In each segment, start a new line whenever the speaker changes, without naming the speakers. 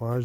5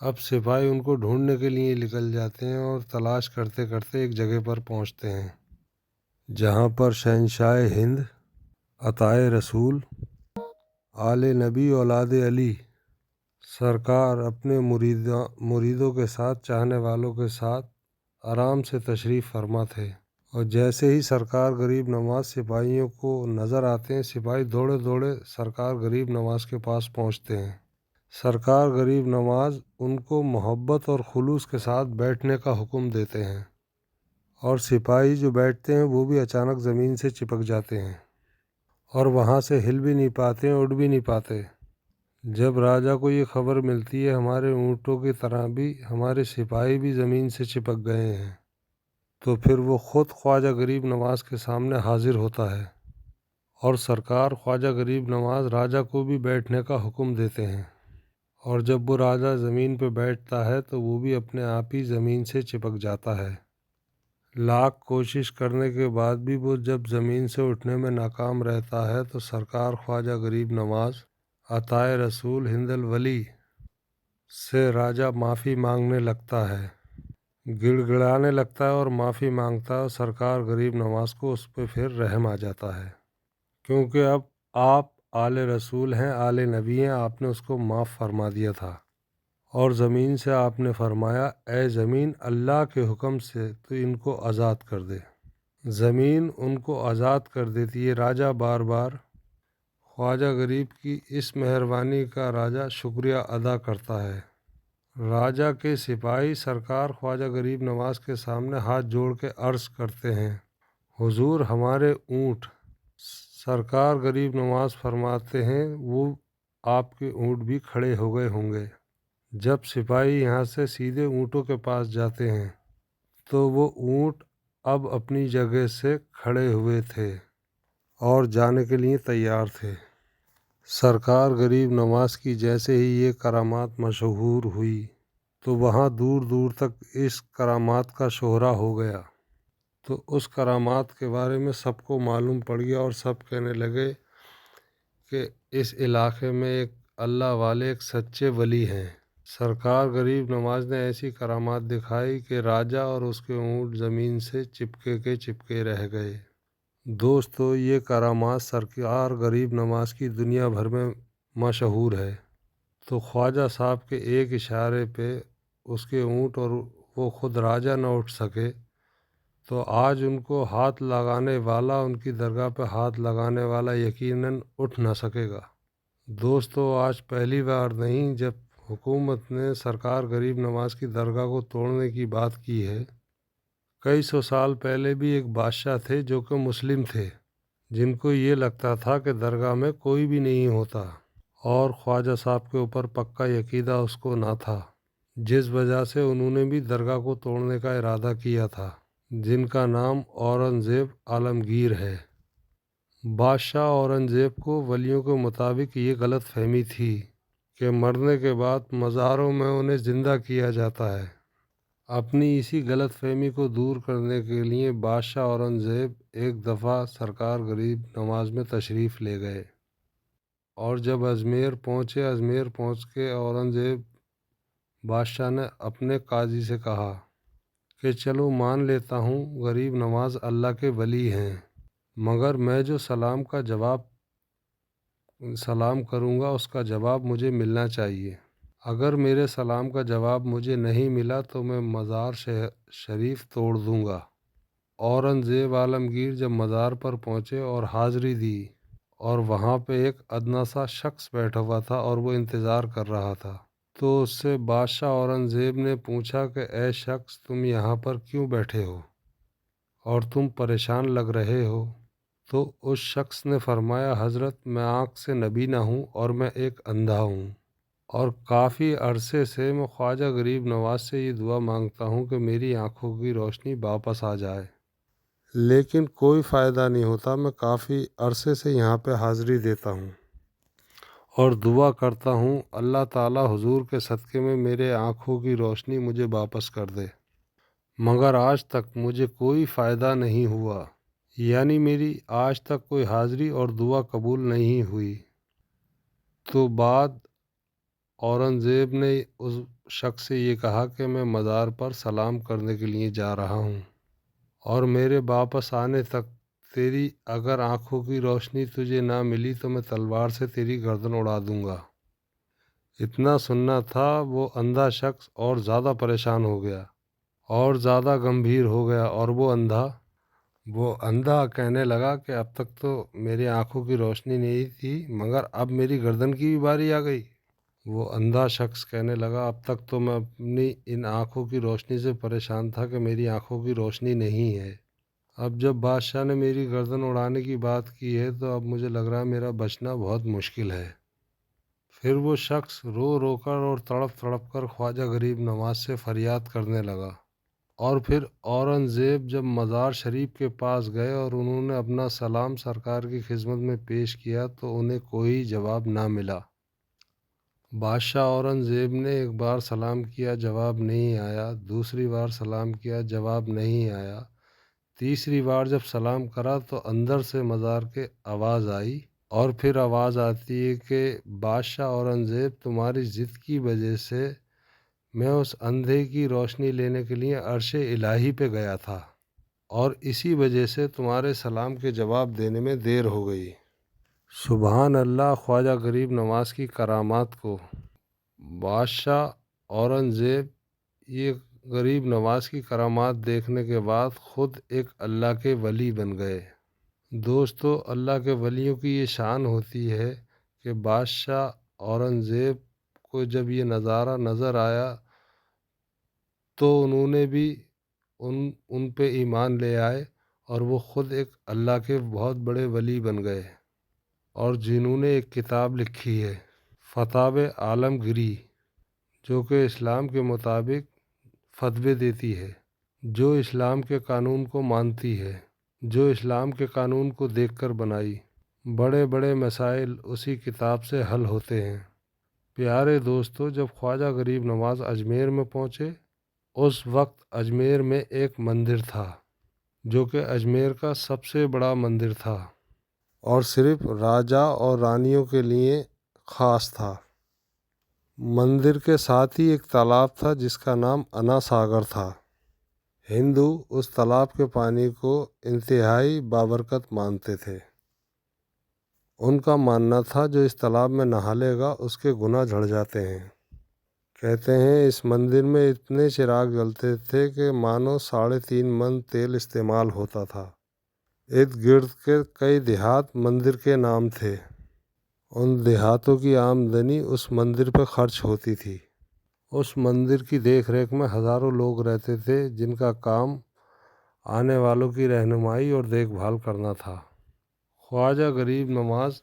اب سپاہی ان کو ڈھونڈنے کے لیے نکل جاتے ہیں اور تلاش کرتے کرتے ایک جگہ پر پہنچتے ہیں جہاں پر شہنشاہ ہند، عطائے رسول، آل نبی اولاد علی سرکار اپنے مریدوں کے ساتھ، چاہنے والوں کے ساتھ آرام سے تشریف فرما تھے۔ اور جیسے ہی سرکار غریب نواز سپاہیوں کو نظر آتے ہیں، سپاہی دوڑے دوڑے سرکار غریب نواز کے پاس پہنچتے ہیں۔ سرکار غریب نواز ان کو محبت اور خلوص کے ساتھ بیٹھنے کا حکم دیتے ہیں، اور سپاہی جو بیٹھتے ہیں وہ بھی اچانک زمین سے چپک جاتے ہیں اور وہاں سے ہل بھی نہیں پاتے، اٹھ بھی نہیں پاتے۔ جب راجا کو یہ خبر ملتی ہے ہمارے اونٹوں کی طرح بھی ہمارے سپاہی بھی زمین سے چپک گئے ہیں، تو پھر وہ خود خواجہ غریب نواز کے سامنے حاضر ہوتا ہے، اور سرکار خواجہ غریب نواز راجا کو بھی بیٹھنے کا حکم دیتے ہیں، اور جب وہ راجا زمین پہ بیٹھتا ہے تو وہ بھی اپنے آپ ہی زمین سے چپک جاتا ہے۔ لاکھ کوشش کرنے کے بعد بھی وہ جب زمین سے اٹھنے میں ناکام رہتا ہے تو سرکار خواجہ غریب نواز عطائے رسول ہند الولی سے راجا معافی مانگنے لگتا ہے، گڑ گڑانے لگتا ہے اور معافی مانگتا ہے، اور سرکار غریب نواز کو اس پہ پھر رحم آ جاتا ہے، کیونکہ اب آپ آل رسول ہیں، آل نبی ہیں، آپ نے اس کو معاف فرما دیا تھا۔ اور زمین سے آپ نے فرمایا، اے زمین اللہ کے حکم سے تو ان کو آزاد کر دے۔ زمین ان کو آزاد کر دیتی ہے۔ راجا بار بار خواجہ غریب کی اس مہربانی کا راجا شکریہ ادا کرتا ہے۔ راجا کے سپاہی سرکار خواجہ غریب نواز کے سامنے ہاتھ جوڑ کے عرض کرتے ہیں، حضور ہمارے اونٹ۔ سرکار غریب نواز فرماتے ہیں، وہ آپ کے اونٹ بھی کھڑے ہو گئے ہوں گے۔ جب سپاہی یہاں سے سیدھے اونٹوں کے پاس جاتے ہیں تو وہ اونٹ اب اپنی جگہ سے کھڑے ہوئے تھے اور جانے کے لیے تیار تھے۔ سرکار غریب نواز کی جیسے ہی یہ کرامات مشہور ہوئی تو وہاں دور دور تک اس کرامات کا شہرہ ہو گیا، تو اس کرامات کے بارے میں سب کو معلوم پڑ گیا، اور سب کہنے لگے کہ اس علاقے میں ایک اللہ والے، ایک سچے ولی ہیں۔ سرکار غریب نواز نے ایسی کرامات دکھائی کہ راجا اور اس کے اونٹ زمین سے چپکے رہ گئے۔ دوستو، یہ کرامات سرکار غریب نواز کی دنیا بھر میں مشہور ہے، تو خواجہ صاحب کے ایک اشارے پہ اس کے اونٹ اور وہ خود راجا نہ اٹھ سکے، تو آج ان کو ہاتھ لگانے والا، ان کی درگاہ پہ ہاتھ لگانے والا یقیناً اٹھ نہ سکے گا۔ دوستو، آج پہلی بار نہیں جب حکومت نے سرکار غریب نواز کی درگاہ کو توڑنے کی بات کی ہے۔ کئی سو سال پہلے بھی ایک بادشاہ تھے جو کہ مسلم تھے، جن کو یہ لگتا تھا کہ درگاہ میں کوئی بھی نہیں ہوتا، اور خواجہ صاحب کے اوپر پکا عقیدہ اس کو نہ تھا، جس وجہ سے انہوں نے بھی درگاہ کو توڑنے کا ارادہ کیا تھا، جن کا نام اورنگزیب عالمگیر ہے۔ بادشاہ اورنگزیب کو ولیوں کے مطابق یہ غلط فہمی تھی کہ مرنے کے بعد مزاروں میں انہیں زندہ کیا جاتا ہے۔ اپنی اسی غلط فہمی کو دور کرنے کے لیے بادشاہ اورنگزیب ایک دفعہ سرکار غریب نواز میں تشریف لے گئے، اور جب اجمیر پہنچ کے اورنگزیب بادشاہ نے اپنے قاضی سے کہا کہ چلو مان لیتا ہوں غریب نواز اللہ کے ولی ہیں، مگر میں جو سلام کروں گا اس کا جواب مجھے ملنا چاہیے۔ اگر میرے سلام کا جواب مجھے نہیں ملا تو میں مزار شریف توڑ دوں گا۔ اورنگزیب عالمگیر جب مزار پر پہنچے اور حاضری دی، اور وہاں پہ ایک ادنا سا شخص بیٹھا ہوا تھا اور وہ انتظار کر رہا تھا، تو اس سے بادشاہ اورنگزیب نے پوچھا کہ اے شخص، تم یہاں پر کیوں بیٹھے ہو اور تم پریشان لگ رہے ہو؟ تو اس شخص نے فرمایا، حضرت میں آنکھ سے نبینا ہوں اور میں ایک اندھا ہوں، اور کافی عرصے سے میں خواجہ غریب نواز سے یہ دعا مانگتا ہوں کہ میری آنکھوں کی روشنی واپس آ جائے، لیکن کوئی فائدہ نہیں ہوتا۔ میں کافی عرصے سے یہاں پہ حاضری دیتا ہوں اور دعا کرتا ہوں اللہ تعالیٰ حضور کے صدقے میں میرے آنکھوں کی روشنی مجھے واپس کر دے، مگر آج تک مجھے کوئی فائدہ نہیں ہوا، یعنی میری آج تک کوئی حاضری اور دعا قبول نہیں ہوئی۔ تو بعد اورنگزیب نے اس شخص سے یہ کہا کہ میں مزار پر سلام کرنے کے لیے جا رہا ہوں اور میرے واپس آنے تک تیری اگر آنکھوں کی روشنی تجھے نہ ملی تو میں تلوار سے تیری گردن اڑا دوں گا۔ اتنا سننا تھا وہ اندھا شخص اور زیادہ پریشان ہو گیا اور زیادہ گمبھیر ہو گیا، اور وہ اندھا کہنے لگا کہ اب تک تو میری آنکھوں کی روشنی نہیں تھی، مگر اب میری گردن کی بھی باری آ گئی۔ وہ اندھا شخص کہنے لگا اب تک تو میں اپنی ان آنکھوں کی روشنی سے پریشان تھا کہ میری آنکھوں کی روشنی نہیں ہے، اب جب بادشاہ نے میری گردن اڑانے کی بات کی ہے تو اب مجھے لگ رہا ہے میرا بچنا بہت مشکل ہے۔ پھر وہ شخص رو رو کر اور تڑپ تڑپ کر خواجہ غریب نواز سے فریاد کرنے لگا۔ اور پھر اورنگزیب جب مزار شریف کے پاس گئے اور انہوں نے اپنا سلام سرکار کی خدمت میں پیش کیا تو انہیں کوئی جواب نہ ملا۔ بادشاہ اورنگزیب نے ایک بار سلام کیا، جواب نہیں آیا، دوسری بار سلام کیا، جواب نہیں آیا، تیسری بار جب سلام کرا تو اندر سے مزار کے آواز آئی، اور پھر آواز آتی ہے کہ بادشاہ اورنگزیب تمہاری ضد کی وجہ سے میں اس اندھے کی روشنی لینے کے لیے عرش الہی پہ گیا تھا اور اسی وجہ سے تمہارے سلام کے جواب دینے میں دیر ہو گئی۔ سبحان اللہ خواجہ غریب نواز کی کرامات کو۔ بادشاہ اورنگزیب یہ غریب نواز کی کرامات دیکھنے کے بعد خود ایک اللہ کے ولی بن گئے۔ دوستو، اللہ کے ولیوں کی یہ شان ہوتی ہے کہ بادشاہ اورنگزیب کو جب یہ نظارہ نظر آیا تو انہوں نے بھی ان پہ ایمان لے آئے اور وہ خود ایک اللہ کے بہت بڑے ولی بن گئے، اور جنہوں نے ایک کتاب لکھی ہے فتاوی عالمگیری، جو کہ اسلام کے مطابق فتوے دیتی ہے، جو اسلام کے قانون کو مانتی ہے، جو اسلام کے قانون کو دیکھ کر بنائی۔ بڑے بڑے مسائل اسی کتاب سے حل ہوتے ہیں۔ پیارے دوستو، جب خواجہ غریب نواز اجمیر میں پہنچے، اس وقت اجمیر میں ایک مندر تھا جو کہ اجمیر کا سب سے بڑا مندر تھا اور صرف راجا اور رانیوں کے لیے خاص تھا۔ مندر کے ساتھ ہی ایک تالاب تھا جس کا نام انا ساگر تھا۔ ہندو اس تالاب کے پانی کو انتہائی بابرکت مانتے تھے۔ ان کا ماننا تھا جو اس تالاب میں نہا لے گا اس کے گناہ جھڑ جاتے ہیں۔ کہتے ہیں اس مندر میں اتنے چراغ جلتے تھے کہ مانو 3.5 من تیل استعمال ہوتا تھا۔ ارد گرد کے کئی دیہات مندر کے نام تھے۔ ان دیہاتوں کی آمدنی اس مندر پہ خرچ ہوتی تھی۔ اس مندر کی دیکھ ریکھ میں ہزاروں لوگ رہتے تھے جن کا کام آنے والوں کی رہنمائی اور دیکھ بھال کرنا تھا۔ خواجہ غریب نواز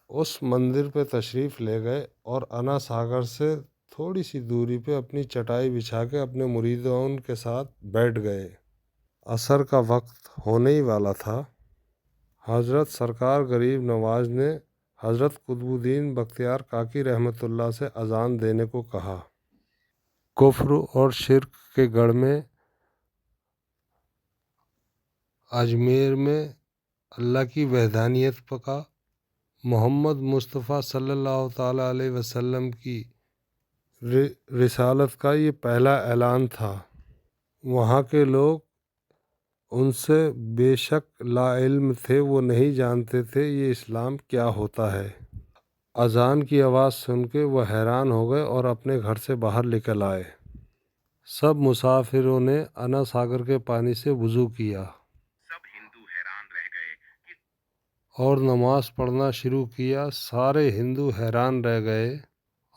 اس مندر پہ تشریف لے گئے اور انا ساگر سے تھوڑی سی دوری پہ اپنی چٹائی بچھا کے اپنے مریدان کے ساتھ بیٹھ گئے۔ عصر کا وقت ہونے ہی والا تھا۔ حضرت سرکار غریب نواز نے حضرت قطب الدین بختیار کاکی رحمۃ اللہ سے اذان دینے کو کہا۔ کفر اور شرک کے گڑھ میں اجمیر میں اللہ کی وحدانیت کا، محمد مصطفیٰ صلی اللہ تعالیٰ علیہ وسلم کی رسالت کا یہ پہلا اعلان تھا۔ وہاں کے لوگ ان سے بے شک لا علم تھے، وہ نہیں جانتے تھے یہ اسلام کیا ہوتا ہے۔ اذان کی آواز سن کے وہ حیران ہو گئے اور اپنے گھر سے باہر نکل آئے۔ سب مسافروں نے انا ساگر کے پانی سے وضو کیا اور نماز پڑھنا شروع کیا۔ سارے ہندو حیران رہ گئے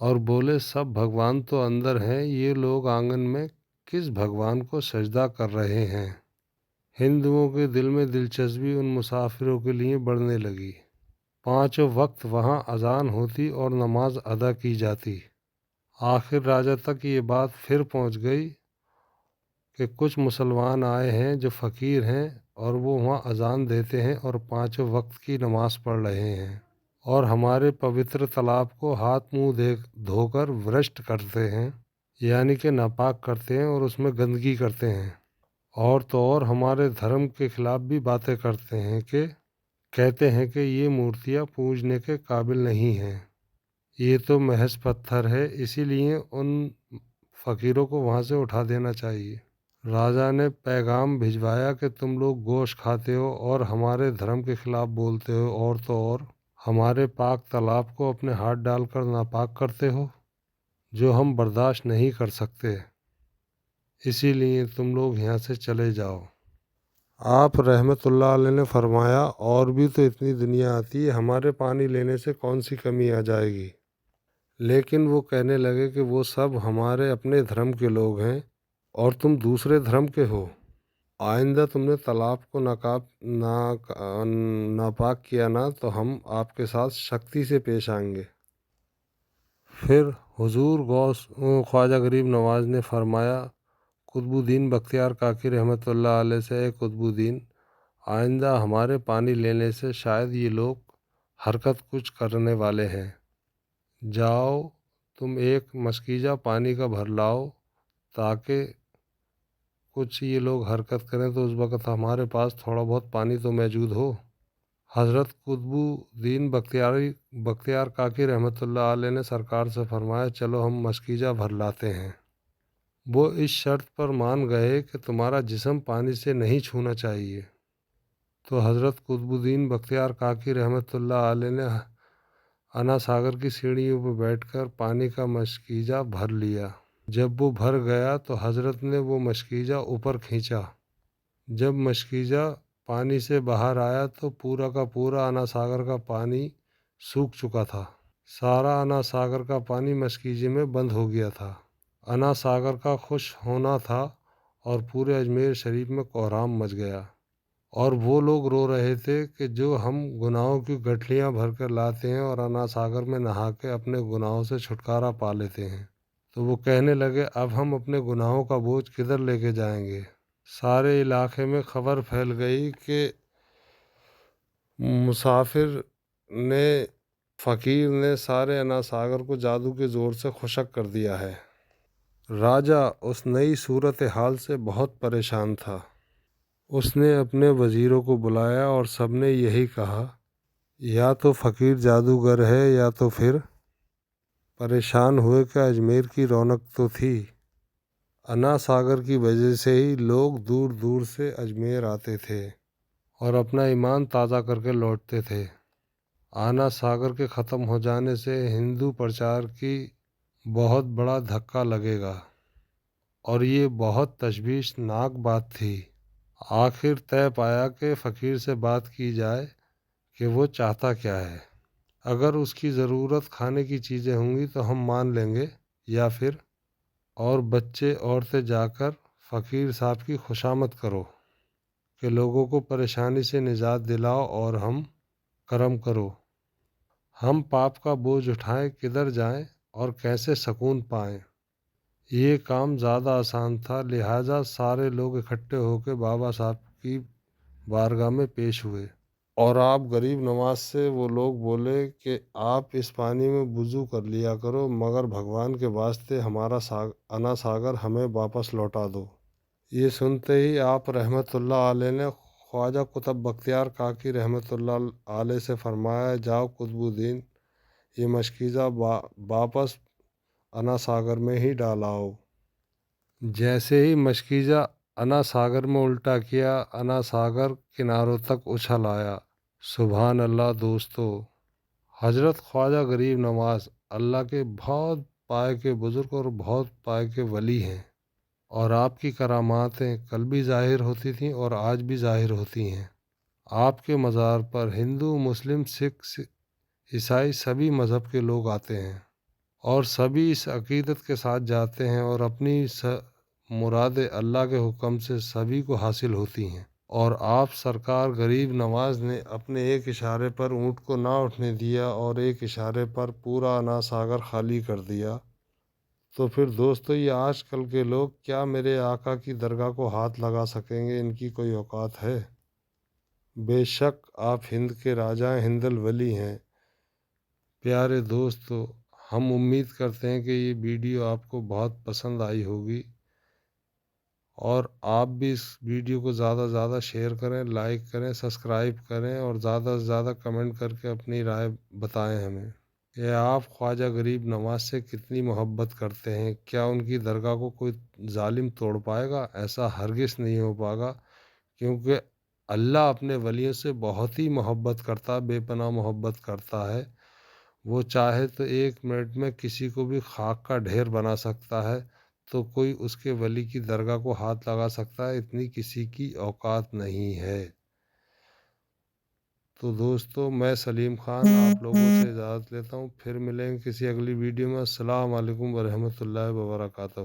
اور بولے سب بھگوان تو اندر ہیں، یہ لوگ آنگن میں کس بھگوان کو سجدہ کر رہے ہیں؟ ہندوؤں کے دل میں دلچسپی ان مسافروں کے لیے بڑھنے لگی۔ 5 وقت وہاں اذان ہوتی اور نماز ادا کی جاتی۔ آخر راجا تک یہ بات پھر پہنچ گئی کہ کچھ مسلمان آئے ہیں جو فقیر ہیں اور وہ وہاں اذان دیتے ہیں اور 5 وقت کی نماز پڑھ رہے ہیں اور ہمارے پوتر تالاب کو ہاتھ منہ دھو کر ورشت کرتے ہیں، یعنی کہ ناپاک کرتے ہیں اور اس میں گندگی کرتے ہیں، اور تو اور ہمارے دھرم کے خلاف بھی باتیں کرتے ہیں کہ کہتے ہیں کہ یہ مورتیاں پوجنے کے قابل نہیں ہیں، یہ تو محض پتھر ہے۔ اسی لیے ان فقیروں کو وہاں سے اٹھا دینا چاہیے۔ راجا نے پیغام بھجوایا کہ تم لوگ گوشت کھاتے ہو اور ہمارے دھرم کے خلاف بولتے ہو، اور تو اور ہمارے پاک تالاب کو اپنے ہاتھ ڈال کر ناپاک کرتے ہو، جو ہم برداشت نہیں کر سکتے، اسی لیے تم لوگ یہاں سے چلے جاؤ۔ آپ رحمت اللہ علیہ نے فرمایا، اور بھی تو اتنی دنیا آتی ہے، ہمارے پانی لینے سے کون سی کمی آ جائے گی؟ لیکن وہ کہنے لگے کہ وہ سب ہمارے اپنے دھرم کے لوگ ہیں اور تم دوسرے دھرم کے ہو، آئندہ تم نے تالاب کو ناپاک کیا نا تو ہم آپ کے ساتھ سختی سے پیش آئیں گے۔ پھر حضور خواجہ غریب نواز نے فرمایا، قطب الدین بختیار کاکی رحمۃ اللہ علیہ سے، اے قطب الدین، آئندہ ہمارے پانی لینے سے شاید یہ لوگ حرکت کچھ کرنے والے ہیں، جاؤ تم ایک مشکیزہ پانی کا بھر لاؤ تاکہ کچھ یہ لوگ حرکت کریں تو اس وقت ہمارے پاس تھوڑا بہت پانی تو موجود ہو۔ حضرت قطب الدین بختیار کاکی رحمۃ اللہ علیہ نے سرکار سے فرمایا، چلو ہم مشکیزہ بھر لاتے ہیں۔ وہ اس شرط پر مان گئے کہ تمہارا جسم پانی سے نہیں چھونا چاہیے۔ تو حضرت قطب الدین بختیار کاکی رحمۃ اللہ علیہ نے انا ساگر کی سیڑھیوں پہ بیٹھ کر پانی کا مشکیزہ بھر لیا۔ جب وہ بھر گیا تو حضرت نے وہ مشکیزہ اوپر کھینچا۔ جب مشکیزہ پانی سے باہر آیا تو پورا کا پورا انا ساگر کا پانی سوکھ چکا تھا۔ سارا انا ساگر کا پانی مشکیزے میں بند ہو گیا تھا۔ انا ساگر کا خشک ہونا تھا اور پورے اجمیر شریف میں کوہرام مچ گیا، اور وہ لوگ رو رہے تھے کہ جو ہم گناہوں کی گٹھلیاں بھر کر لاتے ہیں اور انا ساگر میں نہا کے اپنے گناہوں سے چھٹکارا پا لیتے ہیں، تو وہ کہنے لگے اب ہم اپنے گناہوں کا بوجھ کدھر لے کے جائیں گے۔ سارے علاقے میں خبر پھیل گئی کہ مسافر نے فقیر نے سارے انا ساگر کو جادو کے زور سے خشک کر دیا ہے۔ راجا اس نئی صورتحال سے بہت پریشان تھا۔ اس نے اپنے وزیروں کو بلایا اور سب نے یہی کہا، یا تو فقیر جادوگر ہے یا تو پھر پریشان ہوئے کہ اجمیر کی رونق تو تھی، انا ساگر کی وجہ سے ہی لوگ دور دور سے اجمیر آتے تھے اور اپنا ایمان تازہ کر کے لوٹتے تھے۔ انا ساگر کے ختم ہو جانے سے ہندو پرچار کی بہت بڑا دھکا لگے گا، اور یہ بہت تشویشناک بات تھی۔ آخر طے پایا کہ فقیر سے بات کی جائے کہ وہ چاہتا کیا ہے۔ اگر اس کی ضرورت کھانے کی چیزیں ہوں گی تو ہم مان لیں گے، یا پھر اور بچے عورتیں جا کر فقیر صاحب کی خوشامد کرو کہ لوگوں کو پریشانی سے نجات دلاؤ اور ہم کرم کرو۔ ہم پاپ کا بوجھ اٹھائیں، کدھر جائیں اور کیسے سکون پائیں۔ یہ کام زیادہ آسان تھا، لہٰذا سارے لوگ اکٹھے ہو کے بابا صاحب کی بارگاہ میں پیش ہوئے، اور آپ غریب نواز سے وہ لوگ بولے کہ آپ اس پانی میں وضو کر لیا کرو، مگر بھگوان کے واسطے ہمارا انا ساگر ہمیں واپس لوٹا دو۔ یہ سنتے ہی آپ رحمت اللہ علیہ نے خواجہ قطب بختیار کاکی رحمت اللہ علیہ سے فرمایا، جاؤ قطب الدین، یہ مشکیزہ واپس انا ساگر میں ہی ڈالاؤ۔ جیسے ہی مشکیزہ انا ساگر میں الٹا کیا، انا ساگر کناروں تک اچھل آیا۔ سبحان اللہ دوستو، حضرت خواجہ غریب نواز اللہ کے بہت پائے کے بزرگ اور بہت پائے کے ولی ہیں، اور آپ کی کراماتیں کل بھی ظاہر ہوتی تھیں اور آج بھی ظاہر ہوتی ہیں۔ آپ کے مزار پر ہندو، مسلم، سکھ، عیسائی سبھی مذہب کے لوگ آتے ہیں، اور سبھی اس عقیدت کے ساتھ جاتے ہیں، اور اپنی مرادیں اللہ کے حکم سے سبھی کو حاصل ہوتی ہیں۔ اور آپ سرکار غریب نواز نے اپنے ایک اشارے پر اونٹ کو نہ اٹھنے دیا اور ایک اشارے پر پورا انا ساگر خالی کر دیا۔ تو پھر دوستو، یہ آج کل کے لوگ کیا میرے آقا کی درگاہ کو ہاتھ لگا سکیں گے؟ ان کی کوئی اوقات ہے؟ بے شک آپ ہند کے راجا ہند الولی ہیں۔ پیارے دوستو، ہم امید کرتے ہیں کہ یہ ویڈیو آپ کو بہت پسند آئی ہوگی، اور آپ بھی اس ویڈیو کو زیادہ سے زیادہ شیئر کریں، لائک کریں، سبسکرائب کریں، اور زیادہ سے زیادہ کمنٹ کر کے اپنی رائے بتائیں ہمیں۔ کہ آپ خواجہ غریب نواز سے کتنی محبت کرتے ہیں؟ کیا ان کی درگاہ کو کوئی ظالم توڑ پائے گا؟ ایسا ہرگز نہیں ہو پائے گا، کیونکہ اللہ اپنے ولیوں سے بہت ہی محبت کرتا ہے، بے پناہ محبت کرتا ہے۔ وہ چاہے تو 1 منٹ میں کسی کو بھی خاک کا ڈھیر بنا سکتا ہے، تو کوئی اس کے ولی کی درگاہ کو ہاتھ لگا سکتا ہے؟ اتنی کسی کی اوقات نہیں ہے۔ تو دوستو، میں سلیم خان آپ لوگوں سے اجازت لیتا ہوں، پھر ملیں گے کسی اگلی ویڈیو میں۔ السلام علیکم ورحمۃ اللہ وبرکاتہ۔